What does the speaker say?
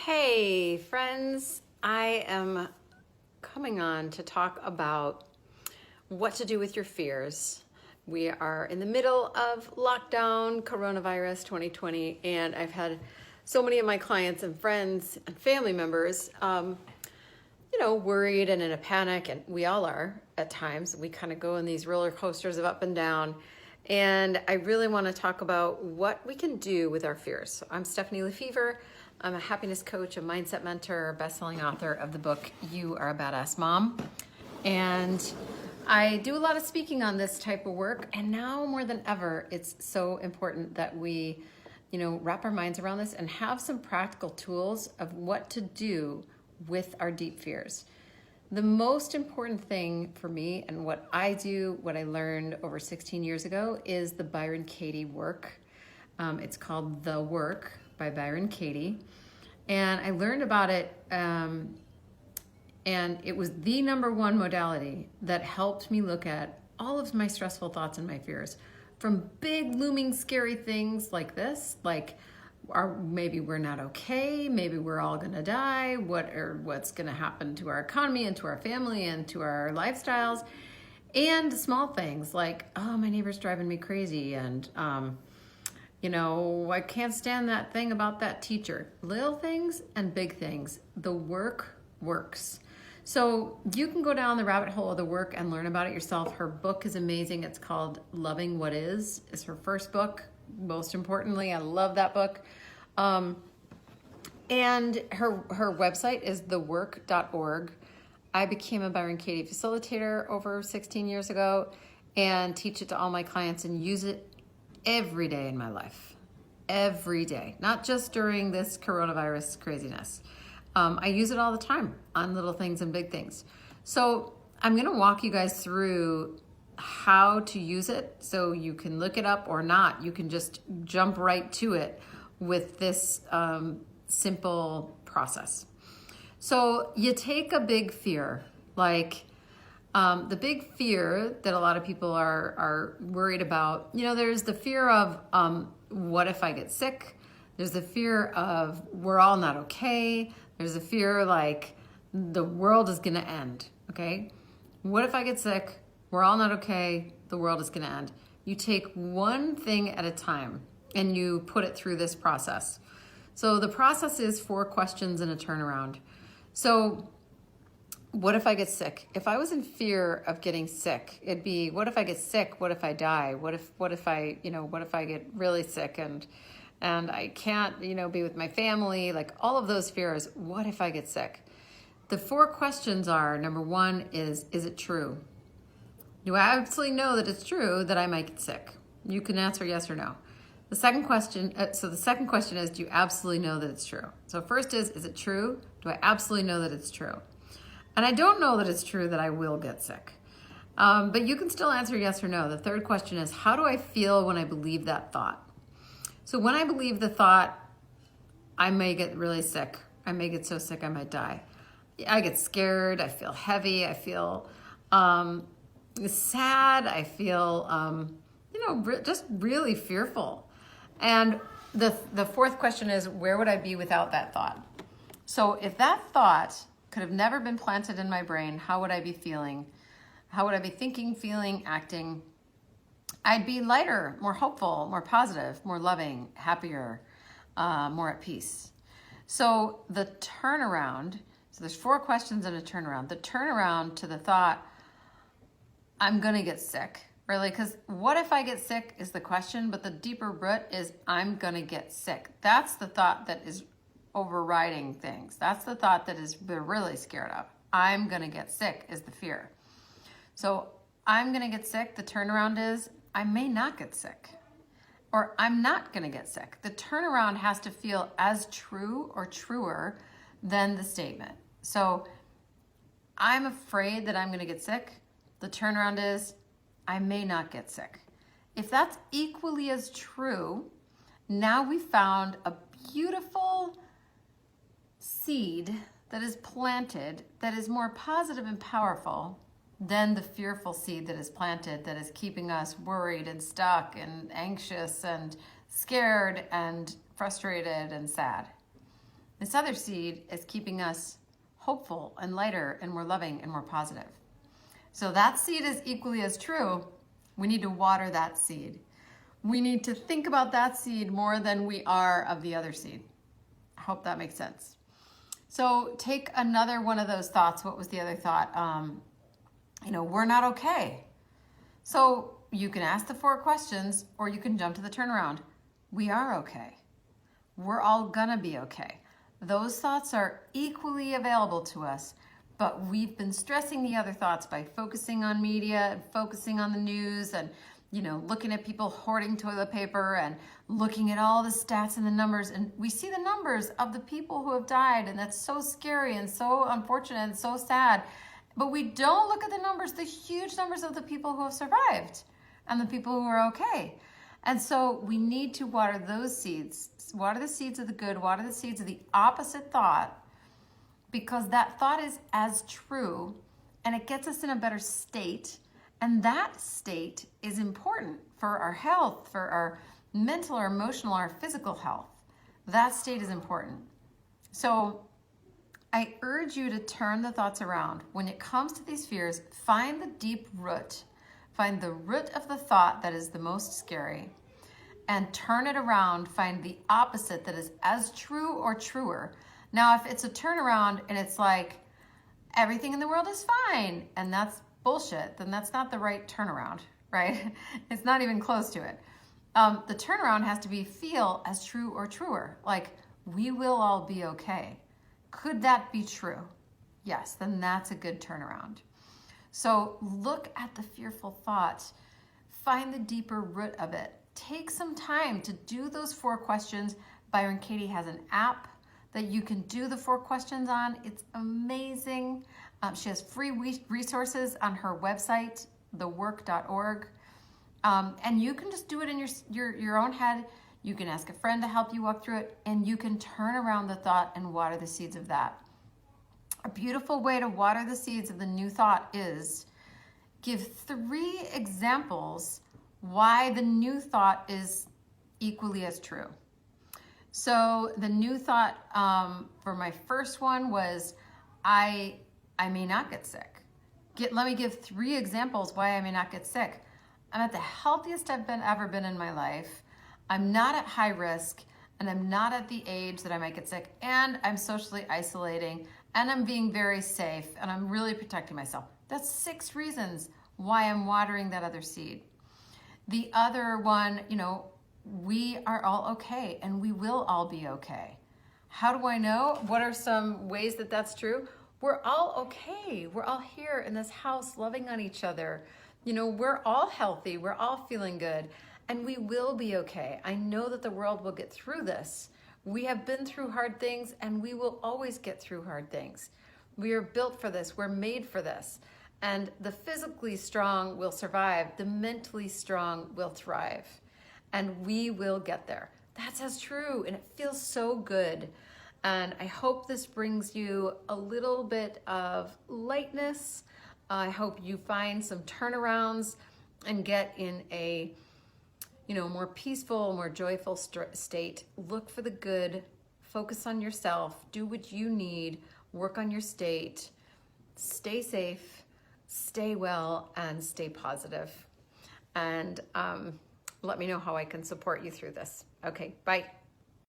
Hey friends, I am coming on to talk about what to do with your fears. We are in the middle of lockdown, coronavirus 2020, and I've had so many of my clients and friends and family members, worried and in a panic, and we all are at times. We kind of go in these roller coasters of up and down. And I really want to talk about what we can do with our fears. So I'm Stephanie Lefevre. I'm a happiness coach, a mindset mentor, best-selling author of the book, You Are a Badass Mom. And I do a lot of speaking on this type of work. And now more than ever, it's so important that we, wrap our minds around this and have some practical tools of what to do with our deep fears. The most important thing for me and what I do, what I learned over 16 years ago, is the Byron Katie work. It's called The Work by Byron Katie. And I learned about it, and it was the number one modality that helped me look at all of my stressful thoughts and my fears. From big, looming, scary things like this, like maybe we're not okay, maybe we're all gonna die, what's gonna happen to our economy and to our family and to our lifestyles, and small things like, oh, my neighbor's driving me crazy, and I can't stand that thing about that teacher. Little things and big things. The work works. So you can go down the rabbit hole of the work and learn about it yourself. Her book is amazing. It's called Loving What Is. It's her first book. Most importantly, I love that book. And her website is thework.org. I became a Byron Katie facilitator over 16 years ago and teach it to all my clients and use it every day in my life. Every day, not just during this coronavirus craziness. I use it all the time on little things and big things. So I'm going to walk you guys through how to use it so you can look it up or not. You can just jump right to it with this simple process. So you take a big fear, like the big fear that a lot of people are worried about. There's the fear of what if I get sick? There's the fear of we're all not okay. There's a fear like the world is going to end, okay? What if I get sick? We're all not okay. The world is going to end. You take one thing at a time and you put it through this process. So the process is 4 questions and a turnaround. So what if I get sick? If I was in fear of getting sick, it'd be, what if I get sick? What if I die? What if I get really sick and I can't, be with my family, like all of those fears. What if I get sick? The 4 questions are, number 1 is it true? Do I absolutely know that it's true that I might get sick? You can answer yes or no. The second question is, do you absolutely know that it's true? So first is it true? Do I absolutely know that it's true? And I don't know that it's true that I will get sick. But you can still answer yes or no. The third question is, how do I feel when I believe that thought? So when I believe the thought, I may get really sick, I may get so sick I might die, I get scared, I feel heavy, I feel sad, I feel, just really fearful. And the fourth question is, where would I be without that thought? So if that thought could have never been planted in my brain, how would I be feeling? How would I be thinking, feeling, acting? I'd be lighter, more hopeful, more positive, more loving, happier, more at peace. So the turnaround, so there's 4 questions and a turnaround. The turnaround to the thought, I'm going to get sick, really, because what if I get sick is the question, but the deeper root is I'm going to get sick. That's the thought that is overriding things. That's the thought that they're really scared of. I'm going to get sick is the fear. So I'm going to get sick. The turnaround is I may not get sick, or I'm not going to get sick. The turnaround has to feel as true or truer than the statement. So I'm afraid that I'm going to get sick. The turnaround is I may not get sick. If that's equally as true, now we found a beautiful seed that is planted that is more positive and powerful than the fearful seed that is planted that is keeping us worried and stuck and anxious and scared and frustrated and sad. This other seed is keeping us hopeful and lighter and more loving and more positive. So that seed is equally as true. We need to water that seed. We need to think about that seed more than we are of the other seed. I hope that makes sense. So take another one of those thoughts. What was the other thought? We're not okay. So you can ask the 4 questions or you can jump to the turnaround. We are okay. We're all gonna be okay. Those thoughts are equally available to us, but we've been stressing the other thoughts by focusing on media and focusing on the news and looking at people hoarding toilet paper and looking at all the stats and the numbers. And we see the numbers of the people who have died, and that's so scary and so unfortunate and so sad. But we don't look at the numbers, the huge numbers of the people who have survived and the people who are okay. And so we need to water those seeds. Water the seeds of the good, water the seeds of the opposite thought, because that thought is as true and it gets us in a better state. And that state is important for our health, for our mental or emotional or physical health. That state is important. So I urge you to turn the thoughts around. When it comes to these fears, find the deep root. Find the root of the thought that is the most scary and turn it around. Find the opposite that is as true or truer. Now, if it's a turnaround and it's like, everything in the world is fine, and that's bullshit, then that's not the right turnaround, right? It's not even close to it. The turnaround has to be feel as true or truer, like we will all be okay. Could that be true? Yes, then that's a good turnaround. So look at the fearful thought, find the deeper root of it. Take some time to do those 4 questions. Byron Katie has an app that you can do the 4 questions on. It's amazing. She has free resources on her website, thework.org. And you can just do it in your own head. You can ask a friend to help you walk through it, and you can turn around the thought and water the seeds of that. A beautiful way to water the seeds of the new thought is give 3 examples why the new thought is equally as true. So the new thought for my first one was, I may not get sick. Let me give 3 examples why I may not get sick. I'm at the healthiest I've ever been in my life. I'm not at high risk, and I'm not at the age that I might get sick, and I'm socially isolating, and I'm being very safe, and I'm really protecting myself. That's 6 reasons why I'm watering that other seed. The other one, we are all okay, and we will all be okay. How do I know? What are some ways that that's true? We're all okay. We're all here in this house loving on each other. We're all healthy. We're all feeling good, and we will be okay. I know that the world will get through this. We have been through hard things, and we will always get through hard things. We are built for this. We're made for this. And the physically strong will survive. The mentally strong will thrive. And we will get there. That's as true, and it feels so good. And I hope this brings you a little bit of lightness. I hope you find some turnarounds and get in a more peaceful, more joyful state. Look for the good, focus on yourself, do what you need, work on your state, stay safe, stay well, and stay positive. And let me know how I can support you through this. Okay, bye.